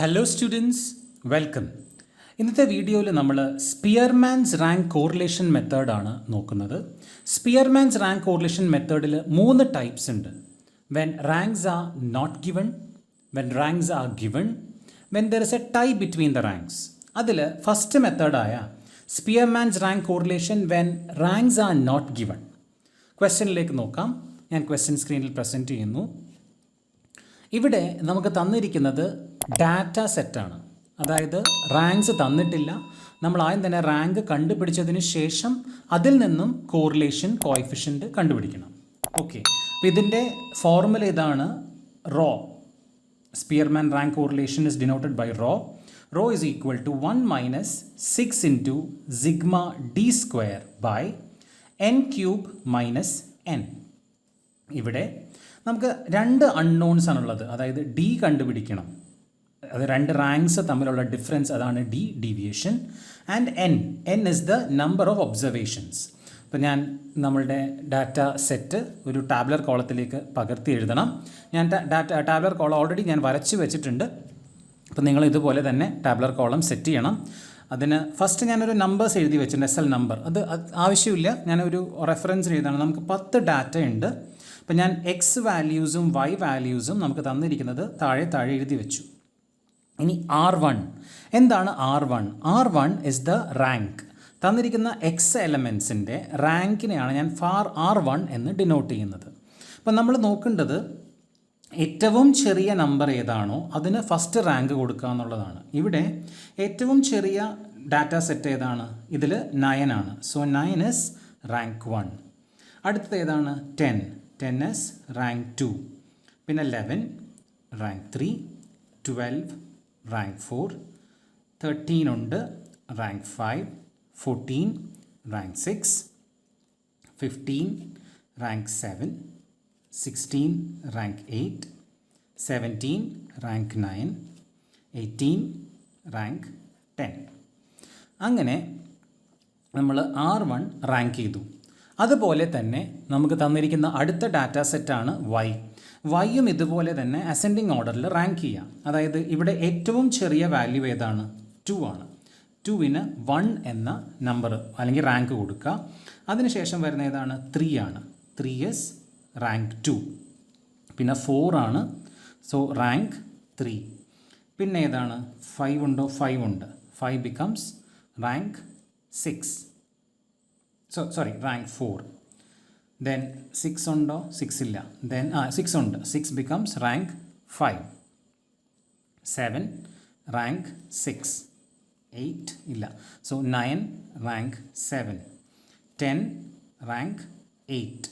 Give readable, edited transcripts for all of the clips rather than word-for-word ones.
Hello students, welcome. ഇന്നത്തെ വീഡിയോയിൽ നമ്മൾ സ്പിയർമാൻസ് റാങ്ക് കോറിലേഷൻ മെത്തേഡാണ് നോക്കുന്നത്. സ്പിയർമാൻസ് റാങ്ക് കോറിലേഷൻ മെത്തേഡിൽ 3 ടൈപ്സ് ഉണ്ട്. When ranks are not given, when ranks are given, when there is a tie between the ranks. അതിൽ first മെത്തേഡായ Spearman's rank correlation when ranks are not given. ക്വസ്റ്റ്യനിലേക്ക് നോക്കാം. ഞാൻ question സ്ക്രീനിൽ present ചെയ്യുന്നു. ഇവിടെ നമുക്ക് തന്നിരിക്കുന്നത് ഡാറ്റ സെറ്റാണ്. അതായത് റാങ്ക്സ് തന്നിട്ടില്ല. നമ്മൾ ആദ്യം തന്നെ റാങ്ക് കണ്ടുപിടിച്ചതിന് ശേഷം അതിൽ നിന്നും കോറിലേഷൻ കോഎഫിഷ്യൻറ്റ് കണ്ടുപിടിക്കണം. ഓക്കെ, അപ്പോൾ ഇതിൻ്റെ ഫോർമുല ഇതാണ്. Rho Spearman rank correlation is denoted by rho. Rho is equal to 1 minus 6 into sigma D square by N cube minus N. ഇവിടെ നമുക്ക് 2 അൺനോൺസ് ആണുള്ളത്. അതായത് ഡി കണ്ടുപിടിക്കണം. അത് 2 റാങ്ക്സ് തമ്മിലുള്ള ഡിഫറൻസ്, അതാണ് D, deviation. And N is the number of observations. അപ്പോൾ ഞാൻ നമ്മളുടെ ഡാറ്റ സെറ്റ് ഒരു ടാബ്ലർ കോളത്തിലേക്ക് പകർത്തി എഴുതണം. ഞാൻ ടാബ്ലർ കോളം ഓൾറെഡി ഞാൻ വരച്ച് വെച്ചിട്ടുണ്ട്. അപ്പോൾ നിങ്ങൾ ഇതുപോലെ തന്നെ ടാബ്ലർ കോളം സെറ്റ് ചെയ്യണം. അതിന് ഫസ്റ്റ് ഞാനൊരു നമ്പേഴ്സ് എഴുതി വെച്ചിട്ടുണ്ട്, SL നമ്പർ. അത് ആവശ്യമില്ല, ഞാനൊരു റെഫറൻസ് എഴുതാണ്. നമുക്ക് 10 ഡാറ്റ ഉണ്ട്. അപ്പോൾ ഞാൻ എക്സ് വാല്യൂസും വൈ വാല്യൂസും നമുക്ക് തന്നിരിക്കുന്നത് താഴെ എഴുതി വെച്ചു. ഇനി R1 എന്താണ്? R1 is the rank. തന്നിരിക്കുന്ന എക്സ് എലമെൻസിൻ്റെ റാങ്കിനെയാണ് ഞാൻ R1 എന്ന് ഡിനോട്ട് ചെയ്യുന്നത്. അപ്പം നമ്മൾ നോക്കേണ്ടത് ഏറ്റവും ചെറിയ നമ്പർ ഏതാണോ അതിന് ഫസ്റ്റ് റാങ്ക് കൊടുക്കുക എന്നുള്ളതാണ്. ഇവിടെ ഏറ്റവും ചെറിയ ഡാറ്റ സെറ്റ് ഏതാണ്? ഇതിൽ 9 ആണ്. So 9 is rank 1. അടുത്തത് ഏതാണ്? 10 ഇസ് റാങ്ക് 2. പിന്നെ 11 റാങ്ക് 3, 12 റാങ്ക് 4, 13 ഉണ്ട് rank 5, 14 rank 6, 15 rank 7, 16 rank 8, 17 rank 9, 18 rank 10. അങ്ങനെ നമ്മൾ R1 റാങ്ക് ചെയ്തു. അതുപോലെ തന്നെ നമുക്ക് തന്നിരിക്കുന്ന അടുത്ത ഡാറ്റ സെറ്റാണ് വൈയും ഇതുപോലെ തന്നെ അസെൻഡിങ് ഓർഡറിൽ റാങ്ക് ചെയ്യാം. അതായത് ഇവിടെ ഏറ്റവും ചെറിയ വാല്യൂ ഏതാണ്? 2 ആണ്. 2ന് 1 എന്ന നമ്പർ അല്ലെങ്കിൽ റാങ്ക് കൊടുക്കുക. അതിനുശേഷം വരുന്ന ഏതാണ്? 3 ആണ്. 3 ഇസ് റാങ്ക് 2. പിന്നെ 4 ആണ്. So rank 3. പിന്നെ ഏതാണ്? 5 ഉണ്ടോ? 5 ഉണ്ട്. 5 ബിക്കംസ് റാങ്ക് 6. റാങ്ക് 4. ദെൻ 6 ഉണ്ടോ? 6 ഇല്ല. ദെൻ 6 ഉണ്ട്. 6 ബിക്കംസ് റാങ്ക് 5. 7 റാങ്ക് 6. 8 ഇല്ല. So 9 rank 7. 10 റാങ്ക് 8.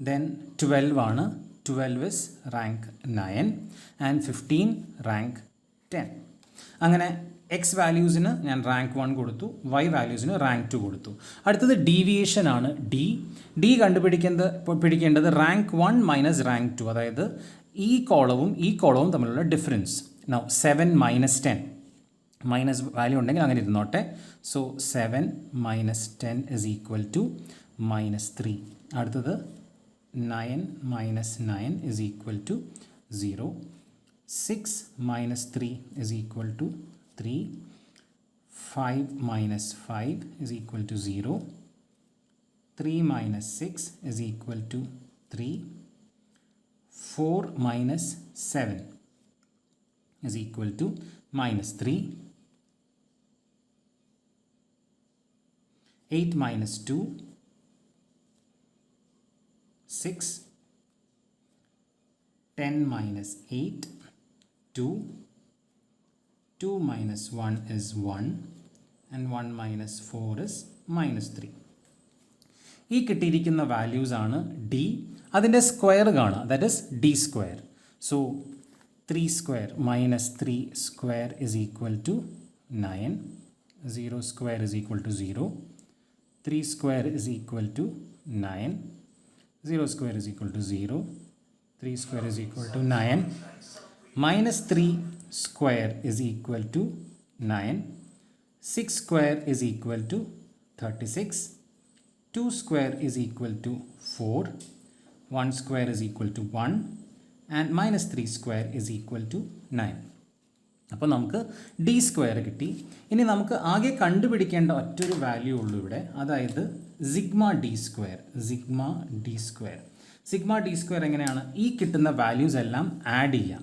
ദെൻ 12 ആണ്. 12 ഇസ് റാങ്ക് 9 ആൻഡ് 15 റാങ്ക് 10. അങ്ങനെ എക്സ് വാല്യൂസിന് ഞാൻ റാങ്ക് 1 കൊടുത്തു, വൈ വാല്യൂസിന് റാങ്ക് 2 കൊടുത്തു. അടുത്തത് ഡീവിയേഷൻ ആണ്. ഡി പിടിക്കേണ്ടത് റാങ്ക് 1 മൈനസ് റാങ്ക് 2. അതായത് ഈ കോളവും തമ്മിലുള്ള difference. Now 7 minus 10, minus value ഉണ്ടെങ്കിൽ അങ്ങനെ ഇരുന്നോട്ടെ. So 7 minus 10 is equal to -3. അടുത്തത് 9 minus 9 is equal to 0. 6 minus 3 is equal to 3. 5 minus 5 is equal to 0. 3 minus 6 is equal to 3. 4 minus 7 is equal to -3. 8 minus 2, 6. 10 minus 8, 2. 2 minus 1 is 1 and 1 minus 4 is -3. ഈ കിട്ടിയിരിക്കുന്ന values ആണ് D. അതിൻ്റെ square കാണുക, that is D square. So 3 square minus 3 square is equal to 9. 0 square is equal to 0. 3 square is equal to 9. 0 square is equal to 0. 3 square is equal to 9. -3 square is equal to 9. 6 square is equal to 36. 2 square is equal to 4. 1 square is equal to 1 and minus 3 square is equal to 9. അപ്പോൾ നമുക്ക് D square കിട്ടി. ഇനി നമുക്ക് ആകെ കണ്ടുപിടിക്കേണ്ട ഒറ്റൊരു value ഉള്ളൂ ഇവിടെ, അതായത് sigma D square. Sigma D square എങ്ങനെയാണ്? ഈ കിട്ടുന്ന വാല്യൂസ് എല്ലാം ആഡ് ചെയ്യാം.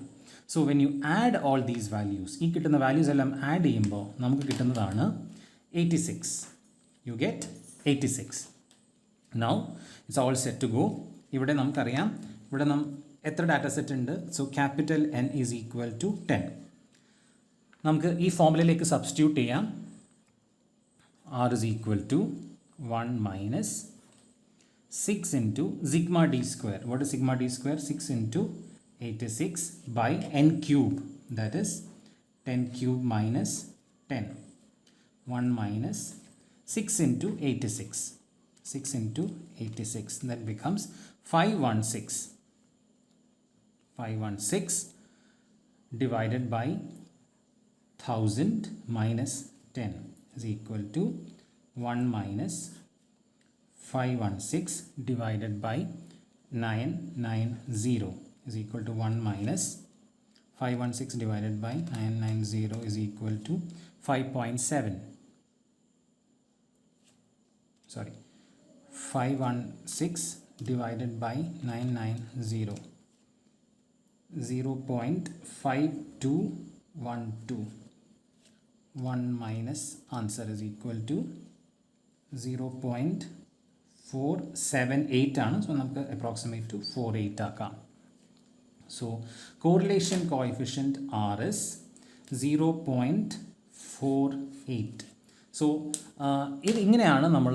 So when you add all these values, ഈ കിട്ടുന്ന വാല്യൂസ് എല്ലാം ആഡ് ചെയ്യുമ്പോൾ നമുക്ക് കിട്ടുന്നതാണ് 86. You get 86. Now it's all set to go. ഇവിടെ നമുക്കറിയാം, ഇവിടെ എത്ര ഡാറ്റ സെറ്റ് ഉണ്ട്? So capital N is equal to 10. നമുക്ക് ഈ ഫോമുലയിലേക്ക് സബ്സ്റ്റിറ്റ്യൂട്ട് ചെയ്യാം. R is equal to 1 minus 6 into sigma d square. What is sigma d square? 6 into 86 by n cube. That is 10 cube minus 10. 1 minus 6 into 86. 6 into 86. That becomes 516. 516 divided by 1000 minus 10 is equal to 1 minus 516 divided by 990 is equal to 1 minus 516 divided by 990 is equal to 5.7. Sorry, 516 divided by 990, 0.5212. 1 minus answer is equal to 0.478 ആണ്. So നമുക്ക് approximate to 48 ആക്കാം. So correlation coefficient R is 0.48. So ഇത് ഇങ്ങനെയാണ് നമ്മൾ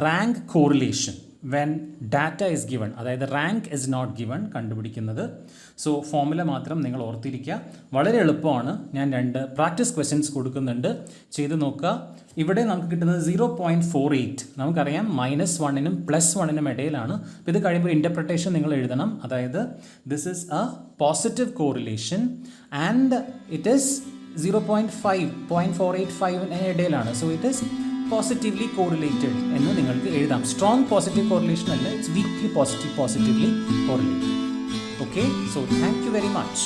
rank correlation when data is given, അതായത് rank is not given, കണ്ടുപിടിക്കുന്നത്. So formula മാത്രം നിങ്ങൾ ഓർത്തിരിക്കുക, വളരെ എളുപ്പമാണ്. ഞാൻ 2 പ്രാക്ടീസ് ക്വസ്റ്റ്യൻസ് കൊടുക്കുന്നുണ്ട്, ചെയ്ത് നോക്കുക. ഇവിടെ നമുക്ക് കിട്ടുന്നത് 0.48. നമുക്കറിയാം -1നും +1നും ഇടയിലാണ്. അപ്പോൾ ഇത് കഴിയുമ്പോൾ ഇൻ്റർപ്രിട്ടേഷൻ നിങ്ങൾ എഴുതണം, അതായത് this is A positive correlation and it is 0.485 ഇടയിലാണ്. So it is positively correlated എന്ന് നിങ്ങൾക്ക് എഴുതാം. സ്ട്രോങ് പോസിറ്റീവ് കോറിലേഷൻ അല്ല, it's weekly positively correlated. Okay, so thank you very much.